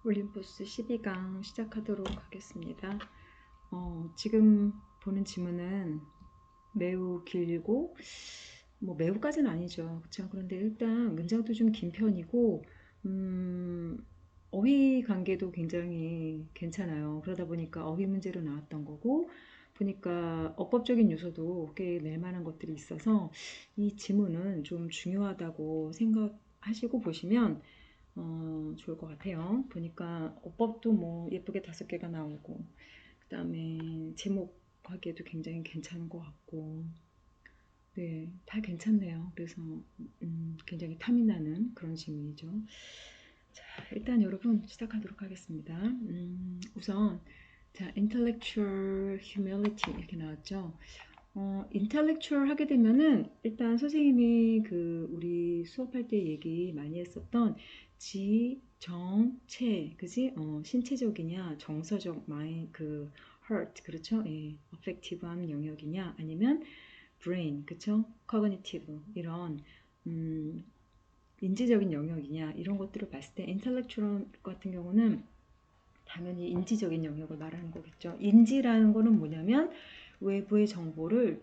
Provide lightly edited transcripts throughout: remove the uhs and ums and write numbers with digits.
올림포스 12강 시작하도록 하겠습니다. 지금 보는 지문은 매우 길고 매우까지는 아니죠. 그렇죠? 그런데 일단 문장도 좀 긴 편이고 어휘 관계도 굉장히 괜찮아요. 그러다 보니까 어휘 문제로 나왔던 거고 보니까 어법적인 요소도 꽤 낼 만한 것들이 있어서 이 지문은 좀 중요하다고 생각하시고 보시면 좋을 것 같아요. 보니까 어법도 예쁘게 5개가 나오고 그 다음에 제목하기에도 굉장히 괜찮은 것 같고 네, 다 괜찮네요. 그래서 굉장히 탐이 나는 그런 질문이죠. 자, 일단 여러분 시작하도록 하겠습니다. 우선 자, intellectual humility 이렇게 나왔죠. intellectual 하게 되면은 일단 선생님이 우리 수업할 때 얘기 많이 했었던 정체, 그지? 신체적이냐, 정서적, heart, 그렇죠? 예, affective한 영역이냐, 아니면 brain, 그쵸? cognitive, 이런, 음, 인지적인 영역이냐, 이런 것들을 봤을 때 intellectual 같은 경우는 당연히 인지적인 영역을 말하는 거겠죠. 인지라는 거는 뭐냐면 외부의 정보를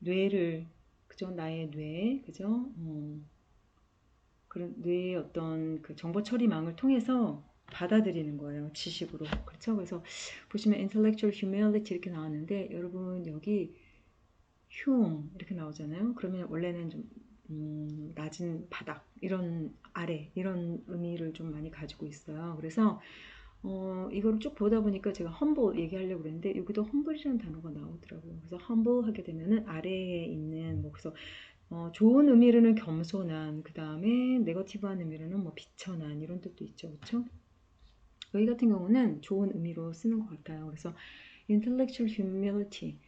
뇌를 그죠? 나의 뇌 그죠? 그런 뇌의 어떤 그 정보 처리망을 통해서 받아들이는 거예요. 지식으로. 그렇죠? 그래서 보시면 intellectual humility 이렇게 나왔는데 여러분 여기 이렇게 나오잖아요. 그러면 원래는 좀 낮은 바닥 이런 아래 이런 의미를 좀 많이 가지고 있어요. 그래서 이거를 쭉 보다 보니까 제가 humble 얘기하려고 그랬는데 여기도 humble이라는 단어가 나오더라고요. 그래서 humble 하게 되면은 아래에 있는 그래서 좋은 의미로는 겸손한 그 다음에 네거티브한 의미로는 비천한 이런 뜻도 있죠. 그렇죠? 여기 같은 경우는 좋은 의미로 쓰는 것 같아요. 그래서 intellectual humility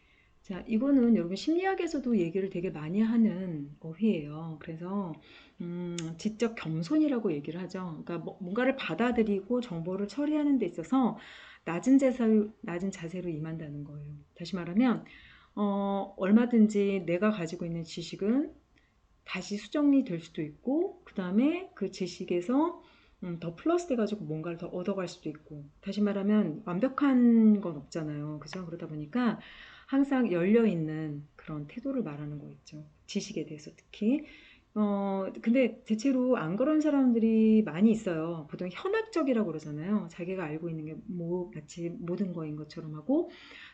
자, 이거는 여러분 심리학에서도 얘기를 되게 많이 하는 어휘예요. 그래서 지적 겸손이라고 얘기를 하죠. 그러니까 뭔가를 받아들이고 정보를 처리하는 데 있어서 낮은 자세로 임한다는 거예요. 다시 말하면 얼마든지 내가 가지고 있는 지식은 다시 수정이 될 수도 있고 그 다음에 그 지식에서 더 플러스 돼가지고 뭔가를 더 얻어갈 수도 있고 다시 말하면 완벽한 건 없잖아요. 그죠? 그러다 보니까 항상 열려있는 그런 태도를 말하는 거 있죠. 지식에 대해서 특히. 근데 대체로 안 그런 사람들이 많이 있어요. 보통 현학적이라고 그러잖아요. 자기가 알고 있는 게 마치 모든 거인 것처럼 하고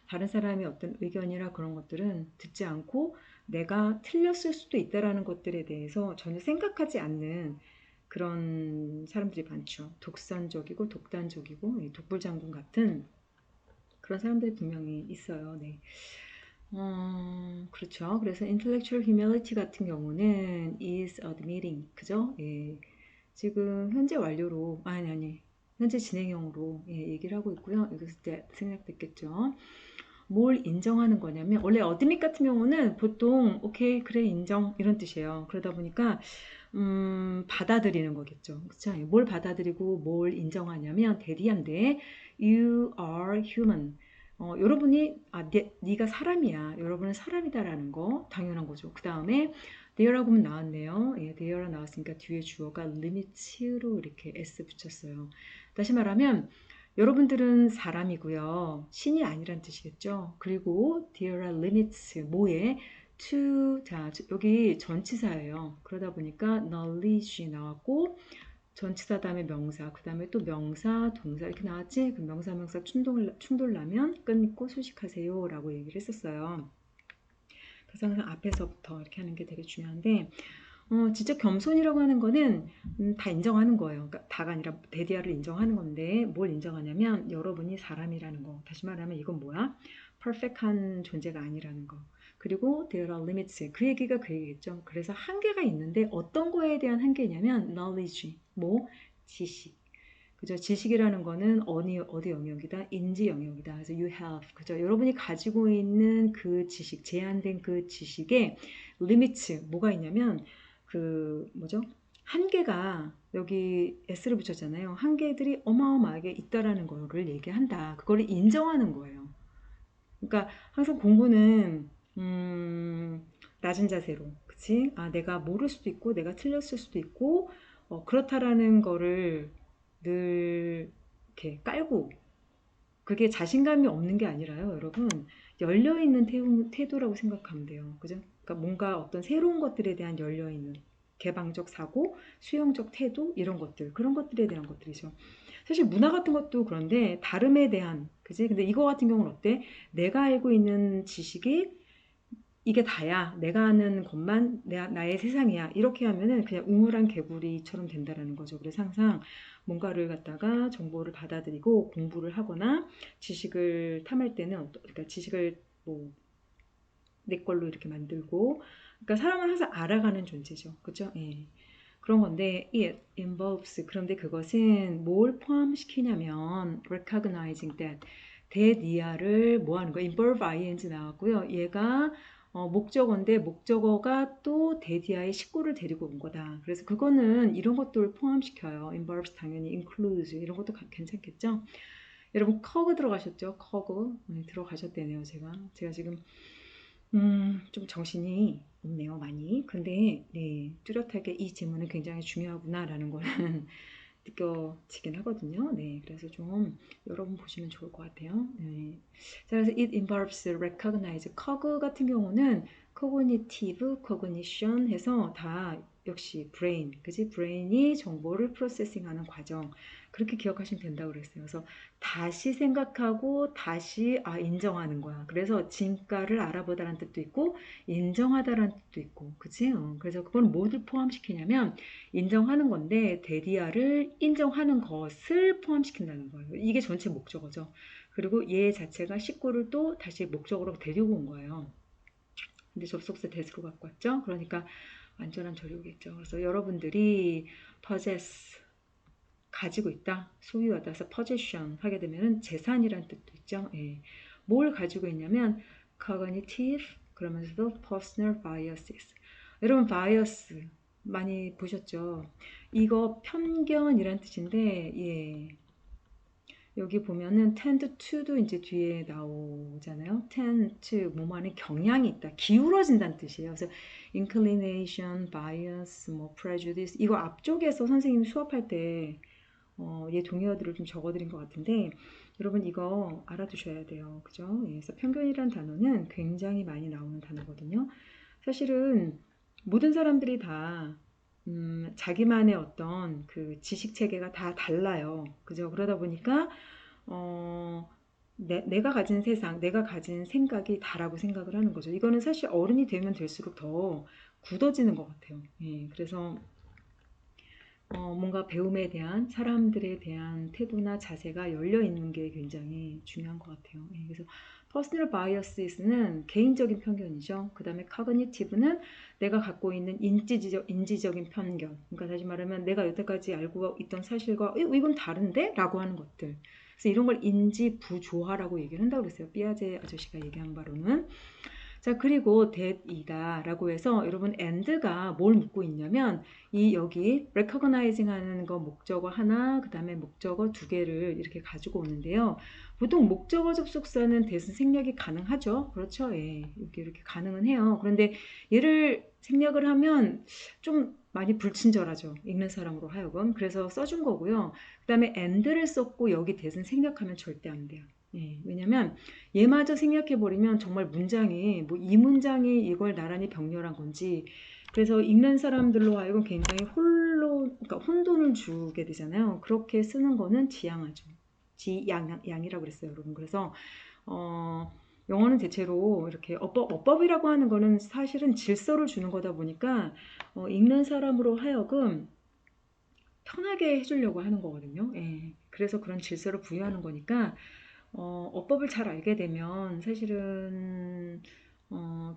다른 사람의 어떤 의견이나 그런 것들은 듣지 않고 내가 틀렸을 수도 있다라는 것들에 대해서 전혀 생각하지 않는 그런 사람들이 많죠. 독선적이고 독단적이고 독불장군 같은 그런 사람들이 분명히 있어요. 네. 그렇죠. 그래서 intellectual humility 같은 경우는 is admitting, 그죠? 예. 지금 현재 완료로, 아니, 현재 진행형으로 예, 얘기를 하고 있고요. 여기서 생략됐겠죠. 뭘 인정하는 거냐면 원래 어드밋 같은 경우는 보통 오케이 그래 인정 이런 뜻이에요. 그러다 보니까 받아들이는 거겠죠. 그렇죠? 뭘 받아들이고 뭘 인정하냐면 대리한데 you are human. 여러분이 네가 사람이야. 여러분은 사람이다라는 거 당연한 거죠. 그 다음에 there라고 하면 나왔네요. 예, there가 나왔으니까 뒤에 주어가 limit로 이렇게 s 붙였어요. 다시 말하면 여러분들은 사람이고요. 신이 아니란 뜻이겠죠. 그리고 there are limits 뭐에 to 자 여기 전치사예요. 그러다 보니까 knowledge 나왔고 전치사 다음에 명사 그 다음에 또 명사 동사 이렇게 나왔지. 그 명사 충돌 나면 끊고 수식하세요 라고 얘기를 했었어요. 그래서 항상 앞에서부터 이렇게 하는 게 되게 중요한데 진짜 겸손이라고 하는 거는 다 인정하는 거예요. 그러니까 다가 아니라 데디아를 인정하는 건데 뭘 인정하냐면 여러분이 사람이라는 거. 다시 말하면 이건 뭐야? 퍼펙트한 존재가 아니라는 거. 그리고 there are limits. 그 얘기가 그 얘기겠죠. 그래서 한계가 있는데 어떤 거에 대한 한계냐면 knowledge, 지식. 그죠? 지식이라는 거는 어디 영역이다? 인지 영역이다. 그래서 you have. 그죠? 여러분이 가지고 있는 그 지식, 제한된 그 지식에 limits, 뭐가 있냐면 뭐죠? 한계가 여기 s를 붙였잖아요. 한계들이 어마어마하게 있다라는 거를 얘기한다. 그거를 인정하는 거예요. 그러니까 항상 공부는 낮은 자세로, 그치? 내가 모를 수도 있고, 내가 틀렸을 수도 있고, 그렇다라는 거를 늘 이렇게 깔고 그게 자신감이 없는 게 아니라요, 여러분. 열려있는 태도라고 생각하면 돼요. 그죠? 그러니까 뭔가 어떤 새로운 것들에 대한 열려있는 개방적 사고, 수용적 태도, 이런 것들, 그런 것들에 대한 것들이죠. 사실 문화 같은 것도 그런데 다름에 대한, 그지? 근데 이거 같은 경우는 어때? 내가 알고 있는 지식이 이게 다야. 내가 아는 것만 나의 세상이야. 이렇게 하면은 그냥 우물안 개구리처럼 된다라는 거죠. 그래서 항상 뭔가를 갖다가 정보를 받아들이고 공부를 하거나 지식을 탐할 때는 그러니까 지식을 뭐 내 걸로 이렇게 만들고 그러니까 사람은 항상 알아가는 존재죠. 그죠? 예. 그런 건데 it involves 그런데 그것은 뭘 포함시키냐면 recognizing that 대니아를 뭐 하는 거야? involve ing 나왔고요. 얘가 목적어인데 목적어가 또 대디아의 식구를 데리고 온 거다. 그래서 그거는 이런 것들을 포함시켜요. involves 당연히 includes 이런 것도 괜찮겠죠? 여러분 커그 들어가셨죠? 커그 들어가셨대네요. 제가 지금 좀 정신이 없네요, 많이. 근데, 네, 뚜렷하게 이 질문은 굉장히 중요하구나라는 거는 느껴지긴 하거든요. 네, 그래서 좀 여러분 보시면 좋을 것 같아요. 네. 자, 그래서 it involves recognize. 커그 같은 경우는 cognitive, cognition 해서 다 역시 brain, 그지? brain이 정보를 프로세싱하는 과정. 그렇게 기억하시면 된다고 그랬어요. 그래서 다시 생각하고 다시 인정하는 거야. 그래서 진가를 알아보다라는 뜻도 있고 인정하다라는 뜻도 있고, 그치? 그래서 그걸 뭐를 포함시키냐면 인정하는 건데 데디아를 인정하는 것을 포함시킨다는 거예요. 이게 전체 목적어죠. 그리고 얘 자체가 식구를 또 다시 목적으로 데리고 온 거예요. 근데 접속사 대수로 갖고 왔죠. 그러니까 완전한 조류겠죠. 그래서 여러분들이 possess 가지고 있다, 소유하다, 그래서 possession 하게 되면은 재산이란 뜻도 있죠. 예. 뭘 가지고 있냐면 cognitive 그러면서도 personal biases. 여러분 bias 많이 보셨죠? 이거 편견이란 뜻인데 예. 여기 보면은 tend to도 이제 뒤에 나오잖아요. tend to 뭐뭐하는 경향이 있다, 기울어진다는 뜻이에요. 그래서 inclination, bias, 뭐 prejudice 이거 앞쪽에서 선생님이 수업할 때 얘 동의어들을 좀 적어드린 것 같은데 여러분 이거 알아두셔야 돼요. 그죠? 예, 그래서 편견이란 단어는 굉장히 많이 나오는 단어거든요. 사실은 모든 사람들이 다 자기만의 어떤 그 지식 체계가 다 달라요. 그죠? 그러다 보니까 어, 내가 가진 세상, 내가 가진 생각이 다라고 생각을 하는 거죠. 이거는 사실 어른이 되면 될수록 더 굳어지는 것 같아요. 예, 그래서 뭔가 배움에 대한 사람들에 대한 태도나 자세가 열려 있는 게 굉장히 중요한 것 같아요. 예, 그래서 퍼스널 바이어스는 개인적인 편견이죠. 그 다음에 카그니티브는 내가 갖고 있는 인지적인 편견. 그러니까 다시 말하면 내가 여태까지 알고 있던 사실과 이건 다른데? 라고 하는 것들. 그래서 이런 걸 인지 부조화라고 얘기를 한다고 그랬어요. 삐아제 아저씨가 얘기한 바로는. 자, 그리고 that이다 라고 해서 여러분 and가 뭘 묻고 있냐면 이 여기 recognizing 하는 거 목적어 하나 그 다음에 목적어 두 개를 이렇게 가지고 오는데요. 보통 목적어 접속사는 대신 생략이 가능하죠. 그렇죠? 예, 이렇게 가능은 해요. 그런데 얘를 생략을 하면 좀 많이 불친절하죠. 읽는 사람으로 하여금. 그래서 써준 거고요. 그 다음에 and를 썼고 여기 대신 생략하면 절대 안 돼요. 예, 왜냐면 얘마저 생략해버리면 정말 문장이 뭐 이 문장이 이걸 나란히 병렬한 건지 그래서 읽는 사람들로 하여금 굉장히 그러니까 혼돈을 주게 되잖아요. 그렇게 쓰는 거는 지양하죠. 양이라고 그랬어요, 여러분. 그래서 영어는 대체로 이렇게 어법이라고 하는 거는 사실은 질서를 주는 거다 보니까 읽는 사람으로 하여금 편하게 해주려고 하는 거거든요. 예. 그래서 그런 질서를 부여하는 거니까 어법을 잘 알게 되면 사실은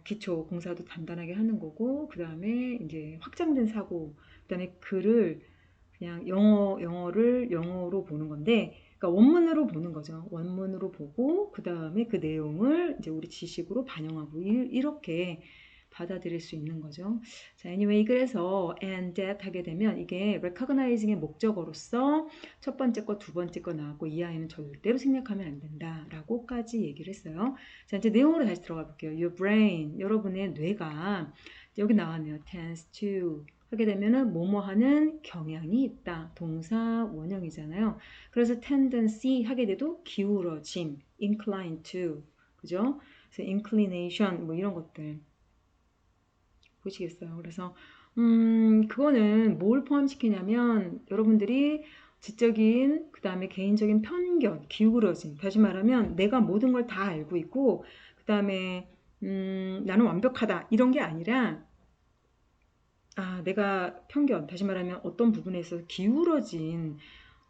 기초 공사도 단단하게 하는 거고 그 다음에 이제 확장된 사고 그 다음에 글을 그냥 영어를 영어로 보는 건데 그러니까 원문으로 보는 거죠. 원문으로 보고 그 다음에 그 내용을 이제 우리 지식으로 반영하고 이렇게 받아들일 수 있는 거죠. 자, anyway 그래서 and that 하게 되면 이게 recognizing의 목적어로서 첫 번째 거, 두 번째 거 나왔고 이 아이는 절대로 생략하면 안 된다라고까지 얘기를 했어요. 자, 이제 내용으로 다시 들어가 볼게요. Your brain, 여러분의 뇌가 여기 나왔네요. tends to 하게 되면은 뭐뭐 하는 경향이 있다. 동사 원형이잖아요. 그래서 tendency 하게 돼도 기울어짐, incline to, 그죠? 그래서 inclination 뭐 이런 것들 보시겠어요. 그래서 그거는 뭘 포함시키냐면 여러분들이 지적인 그 다음에 개인적인 편견, 기울어짐. 다시 말하면 내가 모든 걸 다 알고 있고 그 다음에 나는 완벽하다 이런 게 아니라 내가 편견, 다시 말하면 어떤 부분에 있어서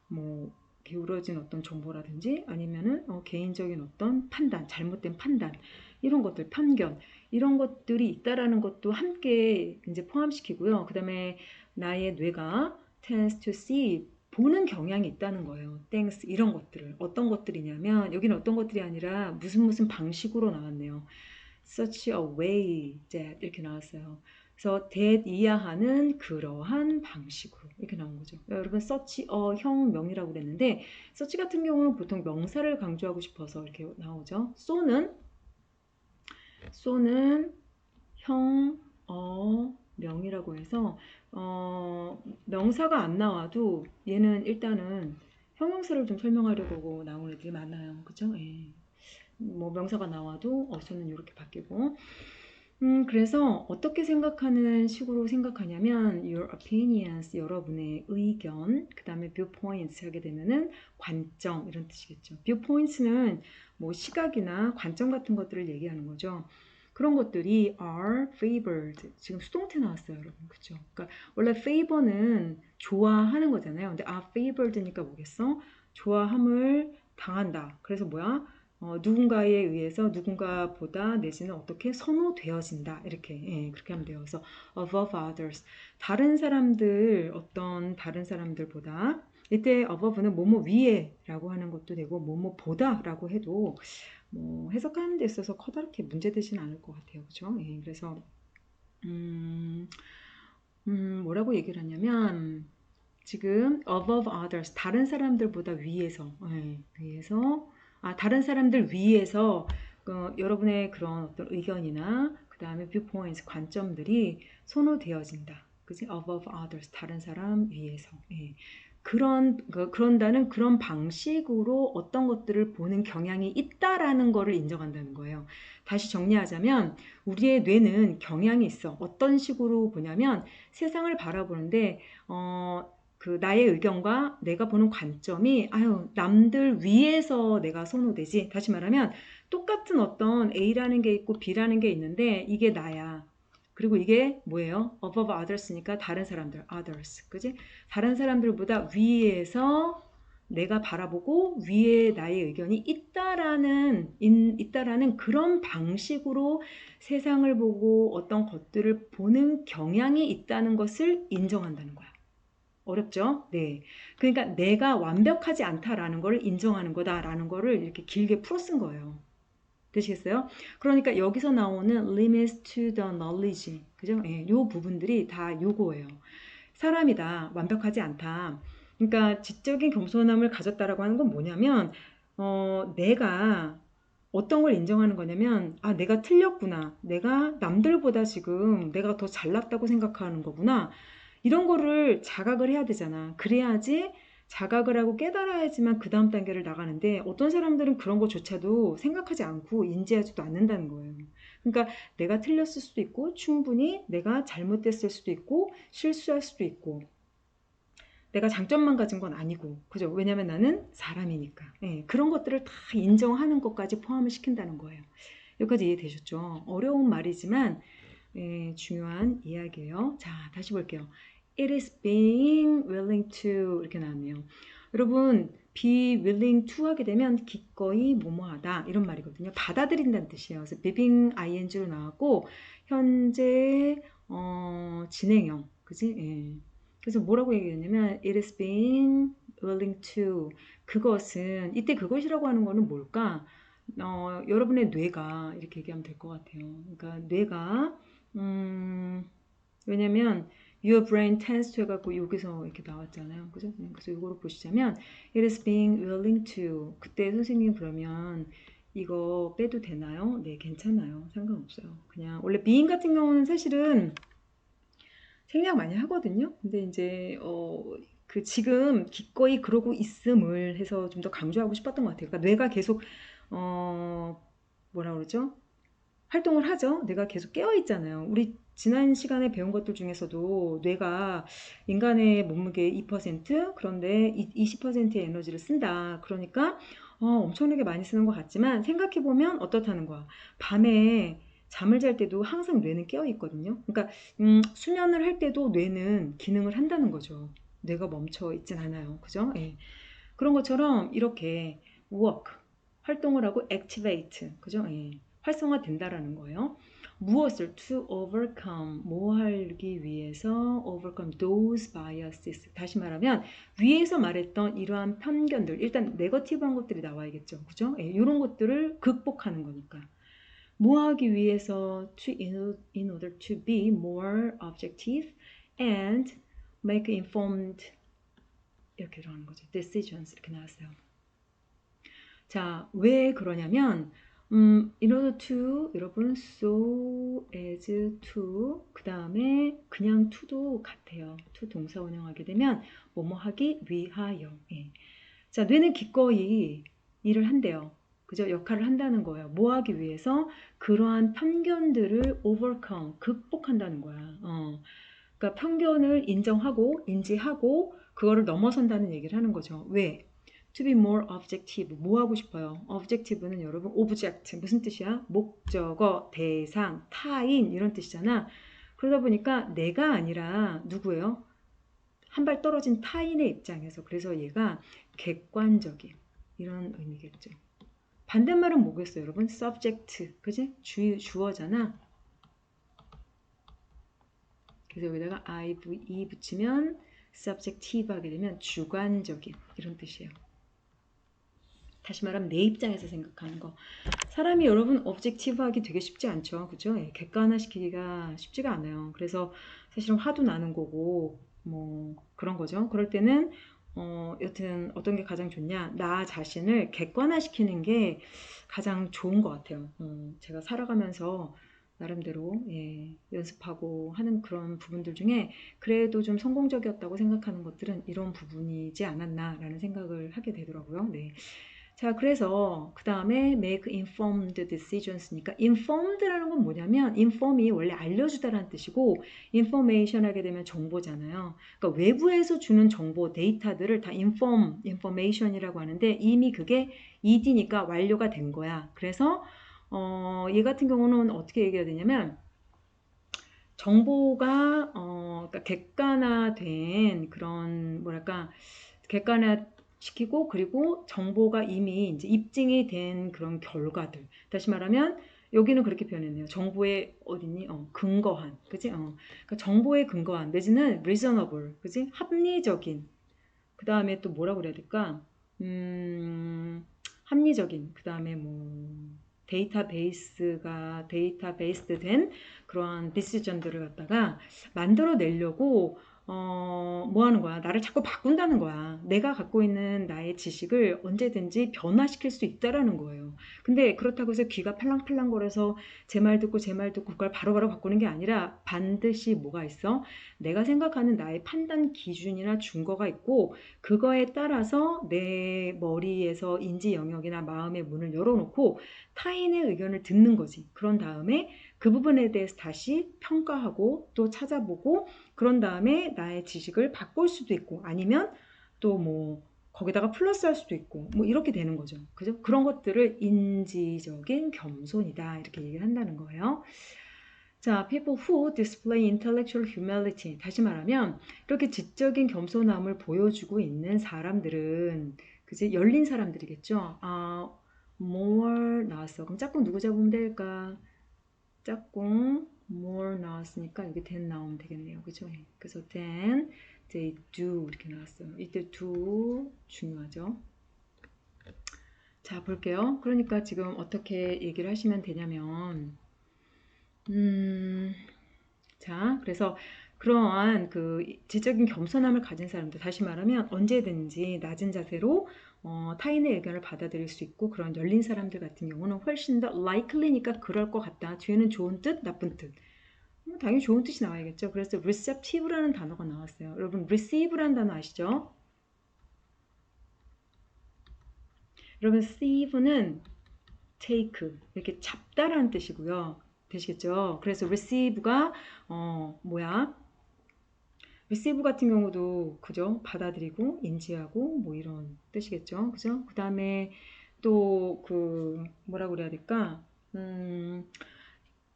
뭐, 기울어진 어떤 정보라든지 아니면은 개인적인 어떤 판단, 잘못된 판단, 이런 것들, 편견, 이런 것들이 있다라는 것도 함께 이제 포함시키고요. 그 다음에 나의 뇌가 tends to see, 보는 경향이 있다는 거예요. things, 이런 것들을. 어떤 것들이냐면, 여기는 어떤 것들이 아니라 무슨 방식으로 나왔네요. such a way that 이렇게 나왔어요. 그래서 that 이하하는 그러한 방식으로 이렇게 나온 거죠. 여러분 such a 형 명이라고 그랬는데 such 같은 경우는 보통 명사를 강조하고 싶어서 이렇게 나오죠. so는 형, 명이라고 해서 명사가 안 나와도 얘는 일단은 형용사를 좀 설명하려고 나오는 애들이 많아요. 그죠? 예. 뭐 명사가 나와도 어순은 이렇게 바뀌고 그래서 어떻게 생각하는 식으로 생각하냐면 your opinions, 여러분의 의견, 그 다음에 viewpoints 하게 되면은 관점 이런 뜻이겠죠. viewpoints는 뭐 시각이나 관점 같은 것들을 얘기하는 거죠. 그런 것들이 are favored. 지금 수동태 나왔어요, 여러분. 그쵸? 그러니까 원래 favor는 좋아하는 거잖아요. 근데 are favored니까 뭐겠어? 좋아함을 당한다. 그래서 뭐야? 누군가에 의해서 누군가보다 내지는 어떻게 선호되어진다 이렇게 그렇게 하면 돼요. 그래서 above others 어떤 다른 사람들보다 이때 above는 뭐뭐 위에라고 하는 것도 되고 뭐뭐 보다라고 해도 뭐 해석하는 데 있어서 커다랗게 문제되지는 않을 것 같아요. 그죠? 그래서 뭐라고 얘기를 하냐면 지금 above others 다른 사람들보다 위에서 다른 사람들 위에서 여러분의 그런 어떤 의견이나 그 다음에 viewpoints 관점들이 선호되어진다. 그지? above others 다른 사람 위에서 그런다는 그런 방식으로 어떤 것들을 보는 경향이 있다라는 거를 인정한다는 거예요. 다시 정리하자면 우리의 뇌는 경향이 있어. 어떤 식으로 보냐면 세상을 바라보는데 나의 의견과 내가 보는 관점이 남들 위에서 내가 선호되지. 다시 말하면 똑같은 어떤 A라는 게 있고 B라는 게 있는데 이게 나야. 그리고 이게 뭐예요? above others니까 다른 사람들, others. 그지? 다른 사람들보다 위에서 내가 바라보고 위에 나의 의견이 있다라는 그런 방식으로 세상을 보고 어떤 것들을 보는 경향이 있다는 것을 인정한다는 거야. 어렵죠? 네. 그러니까 내가 완벽하지 않다라는 걸 인정하는 거다라는 거를 이렇게 길게 풀어 쓴 거예요. 되시겠어요? 그러니까 여기서 나오는 limits to the knowledge. 그죠? 예, 요 부분들이 다 요거예요. 사람이다. 완벽하지 않다. 그러니까 지적인 겸손함을 가졌다라고 하는 건 뭐냐면, 내가 어떤 걸 인정하는 거냐면, 내가 틀렸구나. 내가 남들보다 지금 내가 더 잘났다고 생각하는 거구나. 이런 거를 자각을 해야 되잖아. 그래야지 자각을 하고 깨달아야지만 그 다음 단계를 나가는데 어떤 사람들은 그런 것조차도 생각하지 않고 인지하지도 않는다는 거예요. 그러니까 내가 틀렸을 수도 있고 충분히 내가 잘못됐을 수도 있고 실수할 수도 있고 내가 장점만 가진 건 아니고 그죠? 왜냐면 나는 사람이니까. 그런 것들을 다 인정하는 것까지 포함을 시킨다는 거예요. 여기까지 이해되셨죠? 어려운 말이지만 중요한 이야기예요. 자, 다시 볼게요. It is being willing to 이렇게 나왔네요. 여러분, be willing to 하게 되면 기꺼이 뭐뭐하다 이런 말이거든요. 받아들인다는 뜻이에요. 그래서 being ing로 나왔고 현재 진행형, 그지? 그래서 뭐라고 얘기했냐면 it is being willing to 그것은 이때 그것이라고 하는 거는 뭘까? 여러분의 뇌가 이렇게 얘기하면 될 것 같아요. 그러니까 뇌가 왜냐면 your brain tends to 해갖고 여기서 이렇게 나왔잖아요. 그죠? 그래서 이거를 보시자면 it is being willing to 그때 선생님 그러면 이거 빼도 되나요? 네, 괜찮아요. 상관없어요. 그냥 원래 being 같은 경우는 사실은 생략 많이 하거든요. 근데 이제 그 지금 기꺼이 그러고 있음을 해서 좀 더 강조하고 싶었던 것 같아요. 그러니까 뇌가 계속 어 뭐라 그러죠? 활동을 하죠. 뇌가 계속 깨어 있잖아요. 우리 지난 시간에 배운 것들 중에서도 뇌가 인간의 몸무게 2% 그런데 20%의 에너지를 쓴다. 그러니까 엄청나게 많이 쓰는 것 같지만 생각해 보면 어떻다는 거야. 밤에 잠을 잘 때도 항상 뇌는 깨어 있거든요. 그러니까 수면을 할 때도 뇌는 기능을 한다는 거죠. 뇌가 멈춰 있진 않아요. 그죠? 예. 그런 것처럼 이렇게 work 활동을 하고 activate 그죠? 예. 활성화된다라는 거예요. 무엇을 to overcome 뭐 하기 위해서 overcome those biases 다시 말하면 위에서 말했던 이러한 편견들 일단 네거티브한 것들이 나와야겠죠. 그죠? 예, 이런 것들을 극복하는 거니까 뭐 하기 위해서 in order to be more objective and make informed 이렇게 들어가는 거죠. decisions 이렇게 나왔어요. 자, 왜 그러냐면 in order to 여러분 so as to 그 다음에 그냥 to도 같아요. to 동사 운영하게 되면 뭐뭐 하기 위하여. 예. 자, 뇌는 기꺼이 일을 한대요. 그죠? 역할을 한다는 거예요. 뭐 하기 위해서 그러한 편견들을 overcome 극복한다는 거야. 그러니까 편견을 인정하고 인지하고 그거를 넘어선다는 얘기를 하는 거죠. 왜? To be more objective. 뭐 하고 싶어요? objective는 여러분 object 무슨 뜻이야? 목적어, 대상, 타인 이런 뜻이잖아. 그러다 보니까 내가 아니라 누구예요? 한 발 떨어진 타인의 입장에서 그래서 얘가 객관적인 이런 의미겠죠. 반대말은 뭐겠어요, 여러분? subject, 그지? 주어잖아. 그래서 여기다가 I-E 붙이면 subjective 하게 되면 주관적인 이런 뜻이에요. 다시 말하면 내 입장에서 생각하는 거. 사람이 여러분 objective 하기 되게 쉽지 않죠. 그죠? 예, 객관화시키기가 쉽지가 않아요. 그래서 사실은 화도 나는 거고 뭐 그런 거죠. 그럴 때는 여튼 어떤 게 가장 좋냐? 나 자신을 객관화시키는 게 가장 좋은 것 같아요. 제가 살아가면서 나름대로 예, 연습하고 하는 그런 부분들 중에 그래도 좀 성공적이었다고 생각하는 것들은 이런 부분이지 않았나라는 생각을 하게 되더라고요. 네. 자, 그래서 그 다음에 make informed decisions니까 informed라는 건 뭐냐면 inform이 원래 알려주다라는 뜻이고 information 하게 되면 정보잖아요. 그러니까 외부에서 주는 정보, 데이터들을 다 information이라고 하는데 이미 그게 ed니까 완료가 된 거야. 그래서 얘 같은 경우는 어떻게 얘기해야 되냐면 정보가 그러니까 객관화된 그런 뭐랄까 객관화 시키고 그리고 정보가 이미 이제 입증이 된 그런 결과들. 다시 말하면 여기는 그렇게 표현했네요. 정보의 어디니? 근거한, 그지? 그러니까 정보에 근거한 내지는 reasonable, 그지? 합리적인. 그 다음에 또 뭐라고 그래야 될까? 합리적인. 그 다음에 뭐 데이터베이스드 된 그러한 디시전들을 갖다가 만들어내려고 뭐 하는 거야? 나를 자꾸 바꾼다는 거야. 내가 갖고 있는 나의 지식을 언제든지 변화시킬 수 있다라는 거예요. 근데 그렇다고 해서 귀가 팔랑팔랑거려서 제 말 듣고 제 말 듣고 그걸 바로바로 바꾸는 게 아니라 반드시 뭐가 있어? 내가 생각하는 나의 판단 기준이나 준거가 있고 그거에 따라서 내 머리에서 인지 영역이나 마음의 문을 열어놓고 타인의 의견을 듣는 거지. 그런 다음에 그 부분에 대해서 다시 평가하고 또 찾아보고 그런 다음에 나의 지식을 바꿀 수도 있고 아니면 또 뭐 거기다가 플러스 할 수도 있고 뭐 이렇게 되는 거죠. 그죠? 그런 것들을 인지적인 겸손이다 이렇게 얘기를 한다는 거예요. 자, people who display intellectual humility. 다시 말하면 이렇게 지적인 겸손함을 보여주고 있는 사람들은 그지 열린 사람들이겠죠. more 나왔어. 그럼 짝꿍 누구 잡으면 될까? 짝꿍 more 나왔으니까 여기 then 나오면 되겠네요. 그죠? 그래서 then they do 이렇게 나왔어요. 이때 do 중요하죠. 자, 볼게요. 그러니까 지금 어떻게 얘기를 하시면 되냐면 자, 그래서 그러한 그 지적인 겸손함을 가진 사람들, 다시 말하면 언제든지 낮은 자세로 타인의 의견을 받아들일 수 있고 그런 열린 사람들 같은 경우는 훨씬 더 likely니까 그럴 것 같다. 뒤에는 좋은 뜻, 나쁜 뜻. 당연히 좋은 뜻이 나와야겠죠. 그래서 receptive라는 단어가 나왔어요. 여러분 receive라는 단어 아시죠? 여러분 receive는 take 이렇게 잡다라는 뜻이고요. 되시겠죠? 그래서 receive가 뭐야? receive 같은 경우도 그죠? 받아들이고 인지하고 뭐 이런 뜻이겠죠. 그죠? 그 다음에 또 그 뭐라고 그래야 될까?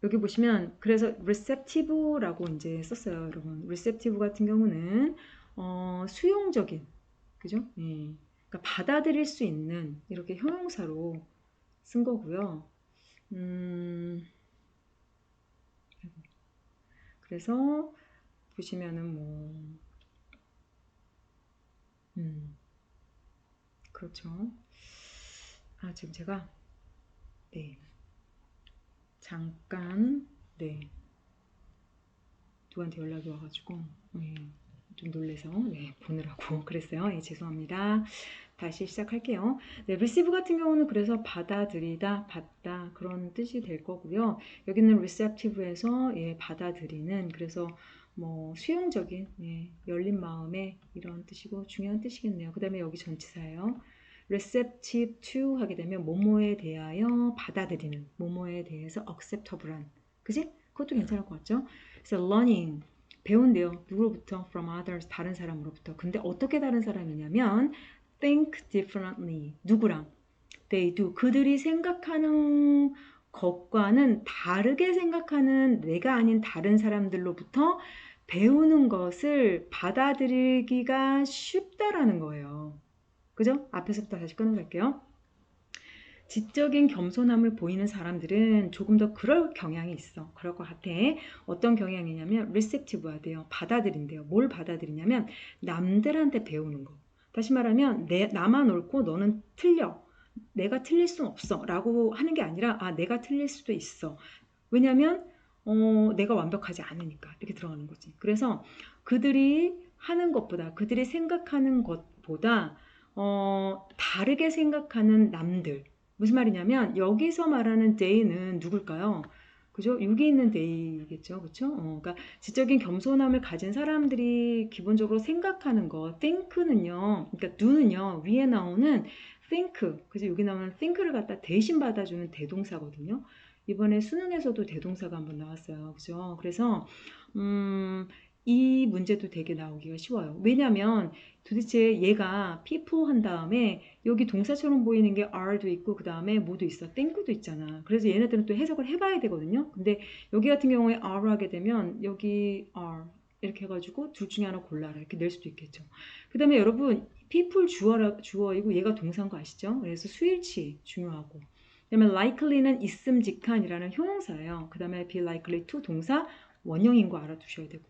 여기 보시면 그래서 receptive라고 이제 썼어요, 여러분. receptive 같은 경우는 수용적인, 그죠? 예. 그러니까 받아들일 수 있는 이렇게 형용사로 쓴 거고요. 그래서 보시면은 뭐 그렇죠. 지금 제가 네 잠깐 네 누구한테 연락이 와가지고 좀 놀래서 보느라고 그랬어요. 죄송합니다. 다시 시작할게요. 네, receive 같은 경우는 그래서 받아들이다, 받다 그런 뜻이 될 거고요. 여기는 receptive에서 받아들이는 그래서 뭐 수용적인 열린 마음의 이런 뜻이고 중요한 뜻이겠네요. 그 다음에 여기 전치사예요. receptive to 하게 되면 뭐뭐에 대하여 받아들이는 뭐뭐에 대해서 acceptable한 그지? 그것도 괜찮을 것 같죠? 그래서 learning 배운대요. 누구로부터? From others 다른 사람으로부터. 근데 어떻게 다른 사람이냐면 think differently 누구랑? They do 그들이 생각하는 것과는 다르게 생각하는 내가 아닌 다른 사람들로부터 배우는 것을 받아들이기가 쉽다라는 거예요. 그죠? 앞에서부터 다시 끊어갈게요. 지적인 겸손함을 보이는 사람들은 조금 더 그럴 경향이 있어. 그럴 것 같아. 어떤 경향이냐면 receptive가 돼요. 받아들인대요. 뭘 받아들이냐면 남들한테 배우는 거. 다시 말하면 나만 옳고 너는 틀려. 내가 틀릴 순 없어. 라고 하는 게 아니라 내가 틀릴 수도 있어. 왜냐면 내가 완벽하지 않으니까 이렇게 들어가는 거지. 그래서 그들이 하는 것보다 그들이 생각하는 것보다 다르게 생각하는 남들 무슨 말이냐면 여기서 말하는 day는 누굴까요? 그죠? 여기 있는 day겠죠. 그렇죠? 그러니까 지적인 겸손함을 가진 사람들이 기본적으로 생각하는 거 think는요. 그러니까 do는요. 위에 나오는 think 그래서 여기 나오는 think를 갖다 대신 받아주는 대동사거든요. 이번에 수능에서도 대동사가 한번 나왔어요. 그죠? 그래서 이 문제도 되게 나오기가 쉬워요. 왜냐면 도대체 얘가 people 한 다음에 여기 동사처럼 보이는 게 are도 있고 그 다음에 뭐도 있어? think도 있잖아. 그래서 얘네들은 또 해석을 해봐야 되거든요. 근데 여기 같은 경우에 are 하게 되면 여기 are 이렇게 해가지고 둘 중에 하나 골라라 이렇게 낼 수도 있겠죠. 그 다음에 여러분 people 주어이고 얘가 동사인 거 아시죠? 그래서 수일치 중요하고 그다음에 likely는 있음직한이라는 형용사예요. 그 다음에 be likely to 동사 원형인 거 알아두셔야 되고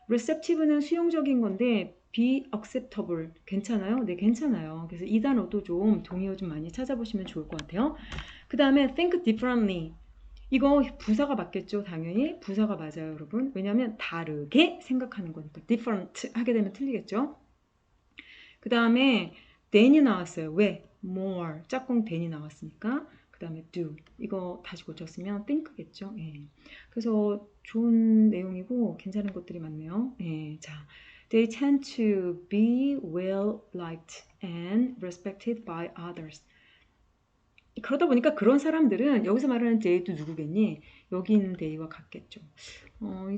receptive는 수용적인 건데 be acceptable 괜찮아요? 네 괜찮아요. 그래서 이 단어도 좀 동의어 좀 많이 찾아보시면 좋을 것 같아요. 그 다음에 think differently 이거 부사가 맞겠죠? 당연히 부사가 맞아요 여러분. 왜냐하면 다르게 생각하는 거니까 different 하게 되면 틀리겠죠? 그 다음에 than이 나왔어요. 왜? more 짝꿍 than이 나왔으니까 그 다음에 do 이거 다시 고쳤으면 think겠죠. 그래서 좋은 내용이고 괜찮은 것들이 많네요. 자, they tend to be well liked and respected by others. 그러다 보니까 그런 사람들은 여기서 말하는 day도 누구겠니? 여기 있는 day와 같겠죠.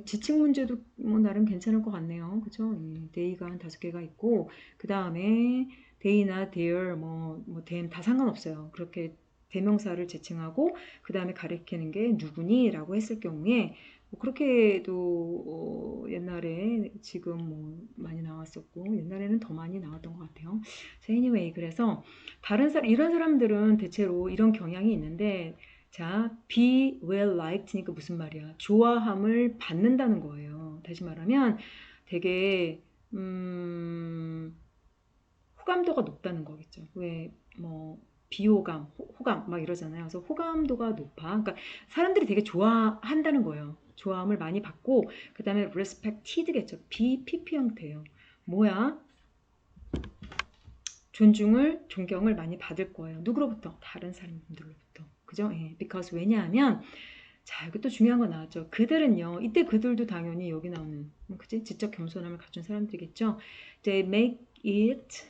지칭 문제도 뭐 나름 괜찮을 것 같네요. 그죠? day가 한 5개가 있고 그 다음에 day나 their 뭐 them 다 상관없어요. 그렇게 대명사를 지칭하고 그 다음에 가리키는 게 누구니? 라고 했을 경우에 뭐 그렇게도 옛날에 지금 뭐 많이 나왔었고 옛날에는 더 많이 나왔던 것 같아요. 자, anyway 그래서 다른 사람 이런 사람들은 대체로 이런 경향이 있는데 자, be well liked니까 무슨 말이야? 좋아함을 받는다는 거예요. 다시 말하면 되게 호감도가 높다는 거겠죠. 왜 뭐 비호감, 호감 막 이러잖아요. 그래서 호감도가 높아. 그러니까 사람들이 되게 좋아한다는 거예요. 좋아함을 많이 받고 그 다음에 respected겠죠. BPP 형태예요. 뭐야? 존경을 많이 받을 거예요. 누구로부터? 다른 사람들로부터. 그죠? because 왜냐하면 자, 이것도 중요한 거 나왔죠. 그들은요, 이때 그들도 당연히 여기 나오는, 그치? 지적 겸손함을 갖춘 사람들이겠죠. They make it,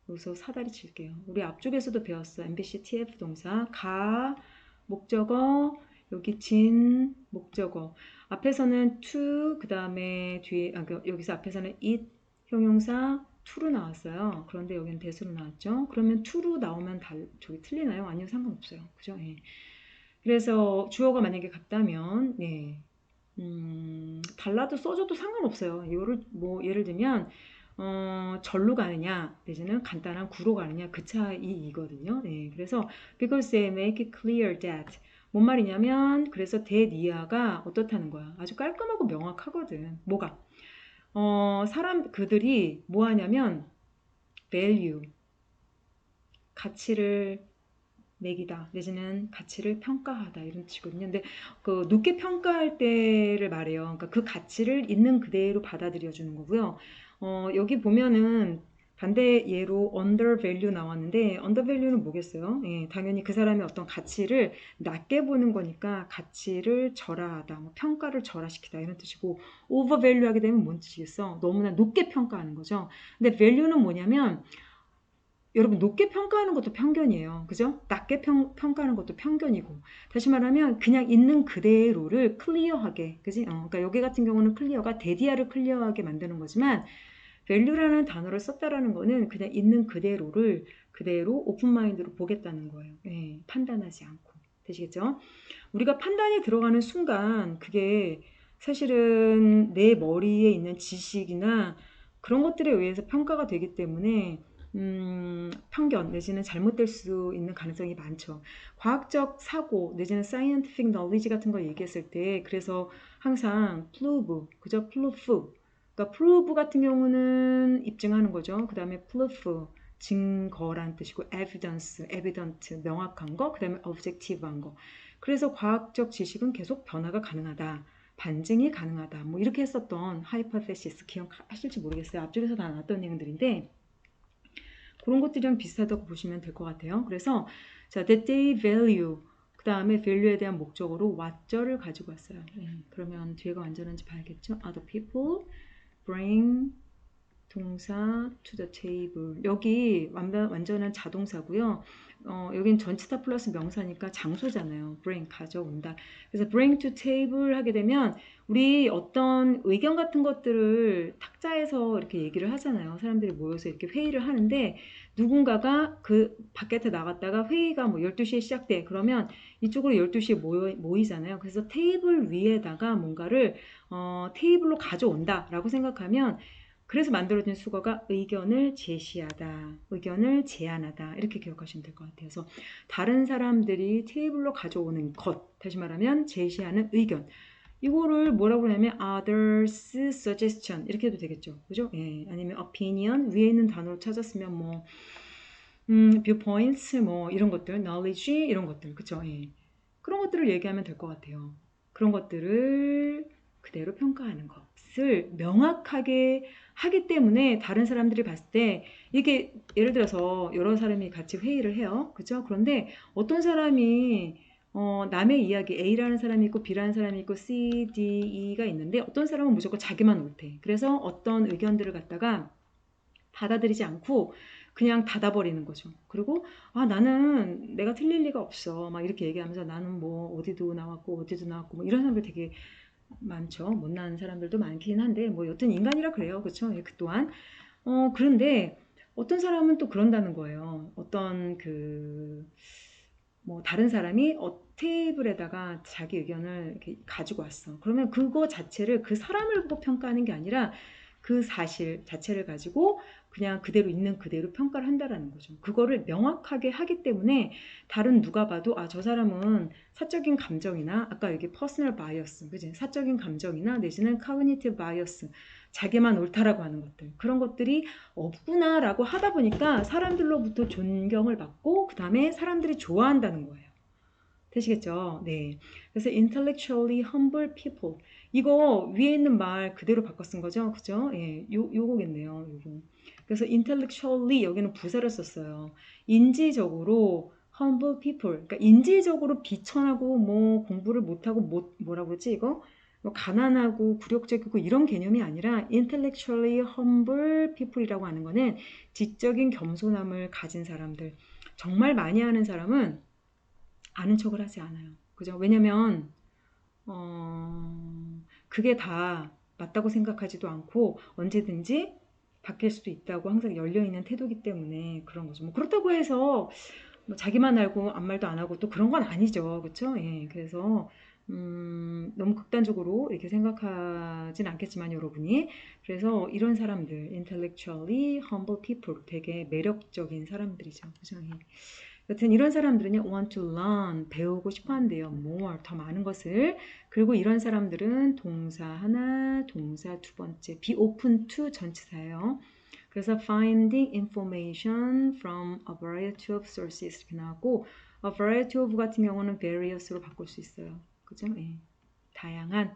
여기서 사다리 칠게요. 우리 앞쪽에서도 배웠어. MBC TF 동사. 목적어, 여기 진, 목적어. 앞에서는 to, 그 다음에 뒤에, 여기서 앞에서는 it, 형용사, to로 나왔어요. 그런데 여기는 대수로 나왔죠. 그러면 to로 나오면 저기 틀리나요? 아니요, 상관없어요. 그죠? 예. 그래서 주어가 만약에 같다면, 예. 달라도 써줘도 상관없어요. 이거를 뭐 예를 들면 절로 가느냐 내지는 간단한 구로 가느냐 그 차이이거든요. 네, 그래서 because they make it clear that 뭔 말이냐면 그래서 대니아가 어떻다는 거야. 아주 깔끔하고 명확하거든. 뭐가? 그들이 뭐 하냐면 value 가치를 매기다 내지는 가치를 평가하다 이런 뜻이거든요. 근데 그 높게 평가할 때를 말해요. 그러니까 그 가치를 있는 그대로 받아들여 주는 거고요. 여기 보면은 반대 예로 undervalue 나왔는데 undervalue는 뭐겠어요? 예, 당연히 그 사람의 어떤 가치를 낮게 보는 거니까 가치를 절하하다, 뭐 평가를 절하시키다 이런 뜻이고 overvalue 하게 되면 뭔 뜻이겠어? 너무나 높게 평가하는 거죠. 근데 value는 뭐냐면 여러분 높게 평가하는 것도 편견이에요. 그죠? 낮게 평가하는 것도 편견이고 다시 말하면 그냥 있는 그대로를 클리어하게 그지? 그러니까 여기 같은 경우는 클리어가 데디아를 클리어하게 만드는 거지만 value라는 단어를 썼다라는 거는 그냥 있는 그대로를 그대로 오픈마인드로 보겠다는 거예요. 예, 판단하지 않고 되시겠죠? 우리가 판단이 들어가는 순간 그게 사실은 내 머리에 있는 지식이나 그런 것들에 의해서 평가가 되기 때문에 편견 내지는 잘못될 수 있는 가능성이 많죠. 과학적 사고 내지는 scientific knowledge 같은 걸 얘기했을 때 그래서 항상 prove, 그죠? proof. 그러니까 prove 같은 경우는 입증하는 거죠. 그 다음에 proof, 증거란 뜻이고 evidence, evident, 명확한 거, 그 다음에 objective한 거. 그래서 과학적 지식은 계속 변화가 가능하다. 반증이 가능하다. 뭐 이렇게 했었던 hypothesis 기억하실지 모르겠어요. 앞쪽에서 다 나왔던 내용들인데 그런 것들이랑 비슷하다고 보시면 될 것 같아요. 그래서 자, that they value 그 다음에 value에 대한 목적어로 what절을 가지고 왔어요. 그러면 뒤에가 완전한지 봐야겠죠? Other people bring 동사 to the table. 여기 완전한 자동사고요. 여긴 전치사 플러스 명사니까 장소잖아요. bring 가져온다. 그래서 bring to table 하게 되면 우리 어떤 의견 같은 것들을 탁자에서 이렇게 얘기를 하잖아요. 사람들이 모여서 이렇게 회의를 하는데 누군가가 그 바깥에 나갔다가 회의가 뭐 12시에 시작돼. 그러면 이쪽으로 12시에 모이잖아요. 그래서 테이블 위에다가 뭔가를 테이블로 가져온다라고 생각하면 그래서 만들어진 수거가 의견을 제시하다, 의견을 제안하다 이렇게 기억하시면 될 것 같아요. 그래서 다른 사람들이 테이블로 가져오는 것, 다시 말하면 제시하는 의견 이거를 뭐라고 하냐면 others suggestion 이렇게 해도 되겠죠. 그죠? 예, 아니면 opinion 위에 있는 단어로 찾았으면 뭐 viewpoints 뭐 이런 것들, knowledge 이런 것들 그죠? 예. 그런 것들을 얘기하면 될 것 같아요. 그런 것들을 그대로 평가하는 것을 명확하게 하기 때문에 다른 사람들이 봤을 때 이게 예를 들어서 여러 사람이 같이 회의를 해요. 그죠? 그런데 어떤 사람이 남의 이야기 A라는 사람이 있고 B라는 사람이 있고 C, D, E가 있는데 어떤 사람은 무조건 자기만 옳대. 그래서 어떤 의견들을 갖다가 받아들이지 않고 그냥 닫아버리는 거죠. 그리고 나는 내가 틀릴 리가 없어. 막 이렇게 얘기하면서 나는 뭐 어디도 나왔고 뭐 이런 사람들 되게 많죠. 못난 사람들도 많긴 한데 뭐 여튼 인간이라 그래요. 그렇죠? 그 또한 그런데 어떤 사람은 또 그런다는 거예요. 어떤 뭐 다른 사람이 테이블에다가 자기 의견을 이렇게 가지고 왔어. 그러면 그거 자체를 그 사람을 보고 평가하는 게 아니라 그 사실 자체를 가지고 그냥 그대로 있는 그대로 평가를 한다라는 거죠. 그거를 명확하게 하기 때문에 다른 누가 봐도 저 사람은 사적인 감정이나 아까 여기 퍼스널 바이어스, 그지? 사적인 감정이나 내지는 카그니티브 바이어스, 자기만 옳다라고 하는 것들 그런 것들이 없구나라고 하다 보니까 사람들로부터 존경을 받고 그 다음에 사람들이 좋아한다는 거예요. 되시겠죠? 네. 그래서 intellectually humble people 이거 위에 있는 말 그대로 바꿔 쓴 거죠? 그죠? 예, 요거겠네요. 요거. 그래서 intellectually 여기는 부사를 썼어요. 인지적으로 humble people. 그러니까 인지적으로 비천하고 뭐 공부를 못하고 뭐라고 그러지 이거? 뭐 가난하고 굴욕적이고 이런 개념이 아니라 intellectually humble people이라고 하는 거는 지적인 겸손함을 가진 사람들. 정말 많이 아는 사람은 아는 척을 하지 않아요. 그죠? 왜냐면 그게 다 맞다고 생각하지도 않고 언제든지 바뀔 수도 있다고 항상 열려있는 태도이기 때문에 그런 거죠. 뭐 그렇다고 해서 뭐 자기만 알고 아무 말도 안 하고 또 그런 건 아니죠. 그렇죠? 예. 그래서 너무 극단적으로 이렇게 생각하진 않겠지만 여러분이 그래서 이런 사람들 intellectually humble people 되게 매력적인 사람들이죠. 그죠? 예. 여튼 이런 사람들은요 want to learn 배우고 싶어 한대요. more 더 많은 것을. 그리고 이런 사람들은 동사 하나, 동사 두 번째 be open to 전치사예요. 그래서 finding information from a variety of sources 이렇게 나왔고 a variety of 같은 경우는 various로 바꿀 수 있어요. 그죠? 예. 다양한.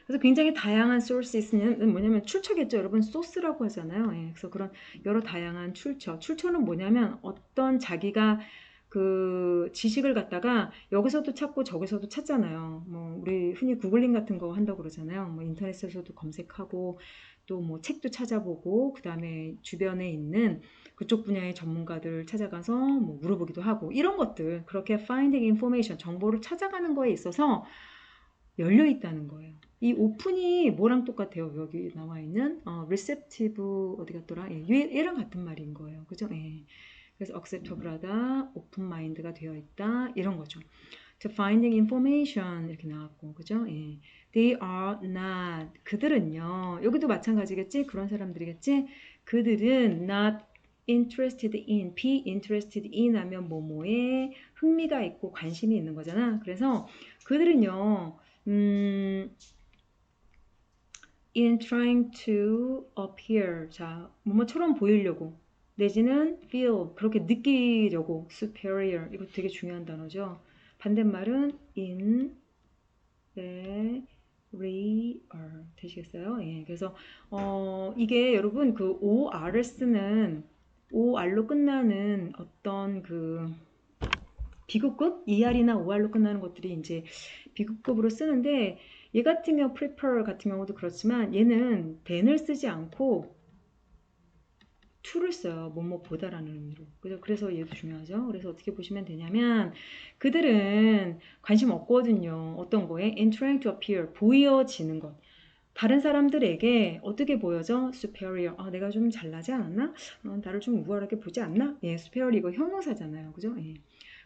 그래서 굉장히 다양한 sources는 뭐냐면 출처겠죠. 여러분 소스라고 하잖아요. 예. 그래서 그런 여러 다양한 출처. 출처는 뭐냐면 어떤 자기가 그 지식을 갖다가 여기서도 찾고 저기서도 찾잖아요. 뭐 우리 흔히 구글링 같은 거 한다고 그러잖아요. 뭐 인터넷에서도 검색하고 또 뭐 책도 찾아보고 그다음에 주변에 있는 그쪽 분야의 전문가들 찾아가서 뭐 물어보기도 하고 이런 것들 그렇게 finding information 정보를 찾아가는 거에 있어서 열려 있다는 거예요. 이 오픈이 뭐랑 똑같아요? 여기 나와 있는 receptive 어디 갔더라? 예, 얘랑 같은 말인 거예요. 그죠? 예. 그래서 acceptable하다, open mind가 되어 있다 이런 거죠. to finding information 이렇게 나왔고 그죠? 예. They are not 그들은요 여기도 마찬가지겠지? 그런 사람들이겠지? 그들은 not interested in be interested in 하면 뭐뭐에 흥미가 있고 관심이 있는 거잖아. 그래서 그들은요 in trying to appear 자 뭐뭐처럼 보이려고 내지는 feel 그렇게 느끼려고 superior 이거 되게 중요한 단어죠. 반대말은 inferior 되시겠어요? 예, 그래서 이게 여러분 그 or을 쓰는 or로 끝나는 어떤 그 비급급 2R이나 5R로 끝나는 것들이 이제 비급급으로 쓰는데 얘 같은 경우 prepare 같은 경우도 그렇지만 얘는 than을 쓰지 않고 to를 써요. 뭐뭐 보다라는 의미로. 그래서 얘도 중요하죠. 그래서 어떻게 보시면 되냐면 그들은 관심 없거든요. 어떤 거에? in trying to appear 보여지는 것. 다른 사람들에게 어떻게 보여져? superior. 아, 내가 좀 잘나지 않았나? 나를 좀 우월하게 보지 않나? 예, superior 이거 형용사잖아요. 그죠? 예.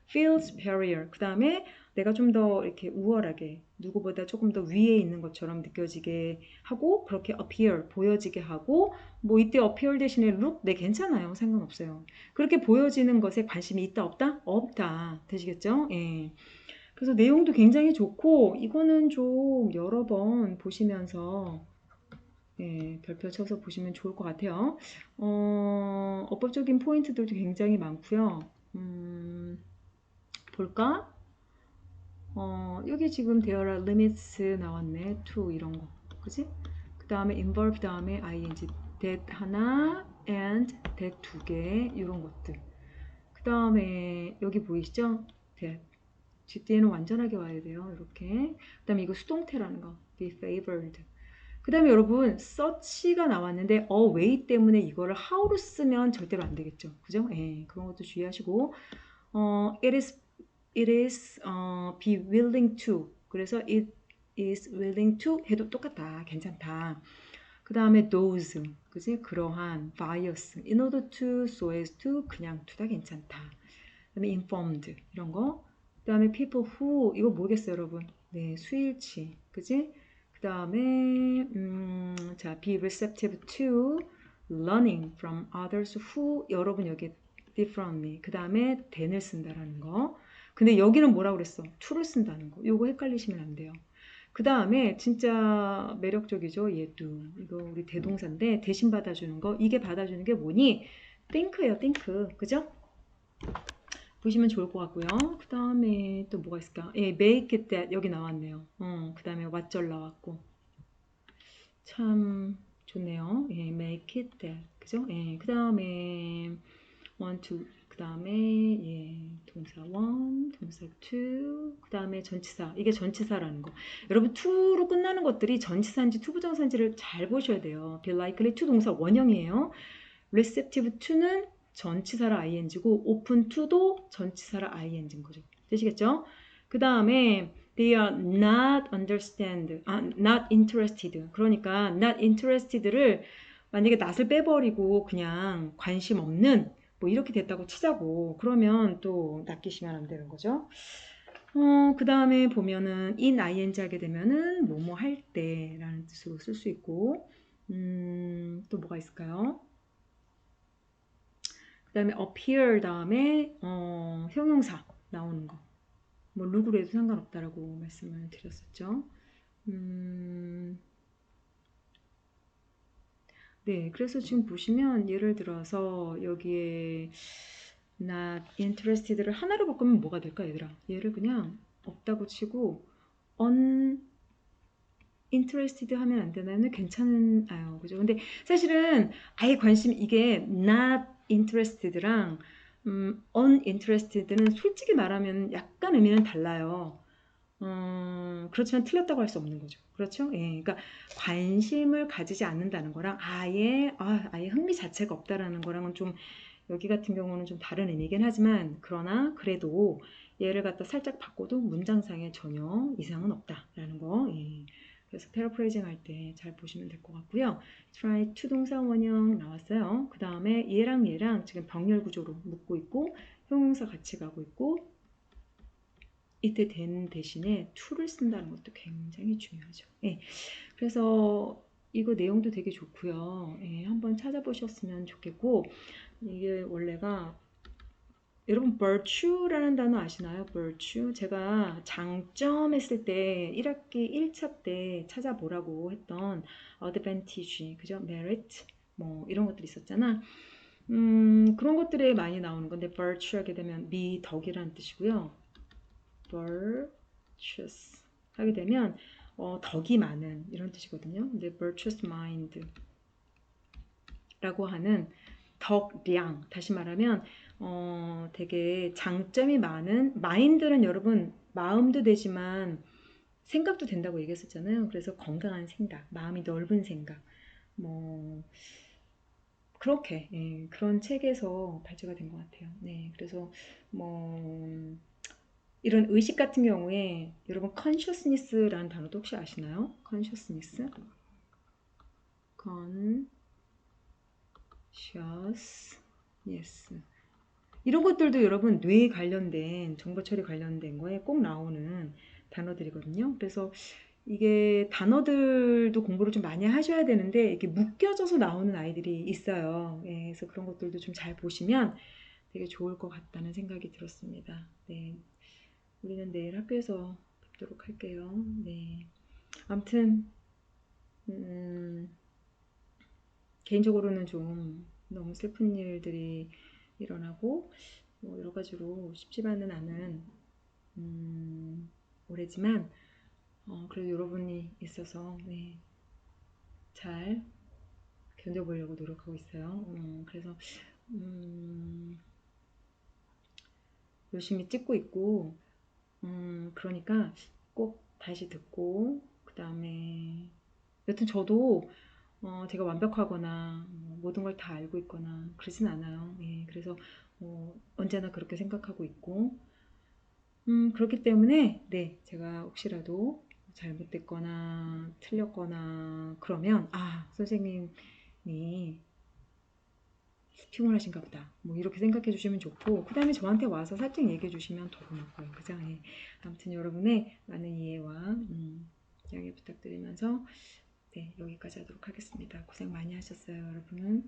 feel superior. 그 다음에 내가 좀 더 이렇게 우월하게 누구보다 조금 더 위에 있는 것처럼 느껴지게 하고 그렇게 appear 보여지게 하고 뭐 이때 appear 대신에 look 네 괜찮아요. 상관없어요. 그렇게 보여지는 것에 관심이 있다 없다? 없다. 되시겠죠? 예. 그래서 내용도 굉장히 좋고 이거는 좀 여러 번 보시면서 예, 별표 쳐서 보시면 좋을 것 같아요. 어법적인 포인트들도 굉장히 많고요. 볼까? 여기 지금 there are limits 나왔네. to 이런 거. 그지? 그 다음에 involve 다음에 ing that 하나 and that 두 개 이런 것들. 그 다음에 여기 보이시죠? that 뒤에는 완전하게 와야 돼요. 이렇게. 그 다음에 이거 수동태라는 거. be favored. 그 다음에 여러분 such가 나왔는데 way 때문에 이거를 how로 쓰면 절대로 안 되겠죠. 그죠? 예, 그런 것도 주의하시고 it is be willing to 그래서 it is willing to 해도 똑같다. 괜찮다. 그 다음에 those 그지? 그러한 bias in order to so as to 그냥 두다 괜찮다. 그 다음에 informed 이런 거. 그 다음에 people who 이거 모르겠어요 여러분. 네 수일치 그지? 그 다음에 자 be receptive to learning from others who 여러분 여기 differently 그 다음에 than을 쓴다라는 거. 근데 여기는 뭐라고 그랬어? to를 쓴다는 거. 요거 헷갈리시면 안 돼요. 그 다음에 진짜 매력적이죠. 얘도 이거 우리 대동사인데 대신 받아주는 거. 이게 받아주는 게 뭐니? think예요. think 그죠? 보시면 좋을 것 같고요. 그 다음에 또 뭐가 있을까? 예, make it that 여기 나왔네요. 그 다음에 왓절 나왔고 참 좋네요. 예, make it that 그죠? 예, 그 다음에 want to 그 그 다음에 예, 동사 1, 동사 2, 그 다음에 전치사. 이게 전치사라는 거. 여러분 to로 끝나는 것들이 전치사인지 투부정사인지를 잘 보셔야 돼요. be likely to 동사 원형이에요. receptive to는 전치사라 ing고 open to도 전치사라 ing인 거죠. 되시겠죠? 그 다음에 they are not not interested. 그러니까 not interested를 만약에 not을 빼버리고 그냥 관심 없는 뭐 이렇게 됐다고 치자고 그러면 또 낚이시면 안 되는 거죠. 그 다음에 보면은 in ing 하게 되면은 뭐뭐 할 때라는 뜻으로 쓸 수 있고 또 뭐가 있을까요? 그 다음에 appear 다음에 형용사 나오는 거. 뭐 룩으로 해도 상관없다라고 말씀을 드렸었죠. 네, 그래서 지금 보시면 예를 들어서 여기에 not interested를 하나로 바꾸면 뭐가 될까 얘들아? 얘를 그냥 없다고 치고 uninterested 하면 안 되나요? 괜찮아요. 그죠? 근데 사실은 아예 관심 이게 not interested랑 uninterested는 솔직히 말하면 약간 의미는 달라요. 그렇지만 틀렸다고 할 수 없는 거죠. 그렇죠? 예, 그러니까 관심을 가지지 않는다는 거랑 아예 흥미 자체가 없다라는 거랑은 좀 여기 같은 경우는 좀 다른 의미긴 하지만 그러나 그래도 얘를 갖다 살짝 바꿔도 문장상에 전혀 이상은 없다라는 거. 예. 그래서 패러프레이징 할 때 잘 보시면 될 것 같고요. try to 동사 원형 나왔어요. 그 다음에 얘랑 지금 병렬 구조로 묶고 있고 형용사 같이 가고 있고 이때 된 대신에 to를 쓴다는 것도 굉장히 중요하죠. 예. 그래서 이거 내용도 되게 좋고요. 예, 한번 찾아보셨으면 좋겠고 이게 원래가 여러분 virtue라는 단어 아시나요? virtue 제가 장점 했을 때 1학기 1차 때 찾아보라고 했던 advantage 그죠? merit 뭐 이런 것들이 있었잖아. 그런 것들에 많이 나오는 건데 virtue 하게 되면 미덕이라는 뜻이고요. virtuous 하게 되면 덕이 많은 이런 뜻이거든요. 근데 virtuous mind 라고 하는 덕량 다시 말하면 되게 장점이 많은 마인드는 여러분 마음도 되지만 생각도 된다고 얘기했었잖아요. 그래서 건강한 생각, 마음이 넓은 생각 뭐 그렇게 예, 그런 책에서 발제가 된 것 같아요. 네, 그래서 뭐 이런 의식 같은 경우에 여러분 consciousness라는 단어도 혹시 아시나요? consciousness, consciousness 이런 것들도 여러분 뇌 관련된 정보 처리 관련된 거에 꼭 나오는 단어들이거든요. 그래서 이게 단어들도 공부를 좀 많이 하셔야 되는데 이렇게 묶여져서 나오는 아이들이 있어요. 예, 그래서 그런 것들도 좀 잘 보시면 되게 좋을 것 같다는 생각이 들었습니다. 네, 우리는 내일 학교에서 뵙도록 할게요. 네, 아무튼 개인적으로는 좀 너무 슬픈 일들이 일어나고 뭐 여러 가지로 쉽지만은 않은 올해지만 그래도 여러분이 있어서 네, 잘 견뎌보려고 노력하고 있어요. 그래서 열심히 찍고 있고 그러니까 꼭 다시 듣고 그 다음에 여튼 저도 제가 완벽하거나 모든 걸 다 알고 있거나 그러진 않아요. 예, 그래서 언제나 그렇게 생각하고 있고 그렇기 때문에 네, 제가 혹시라도 잘못됐거나 틀렸거나 그러면 선생님이 피곤하신가 보다 뭐 이렇게 생각해 주시면 좋고 그 다음에 저한테 와서 살짝 얘기해 주시면 더 고맙고요. 그죠? 예. 아무튼 여러분의 많은 이해와 양해 부탁드리면서 네, 여기까지 하도록 하겠습니다. 고생 많이 하셨어요, 여러분.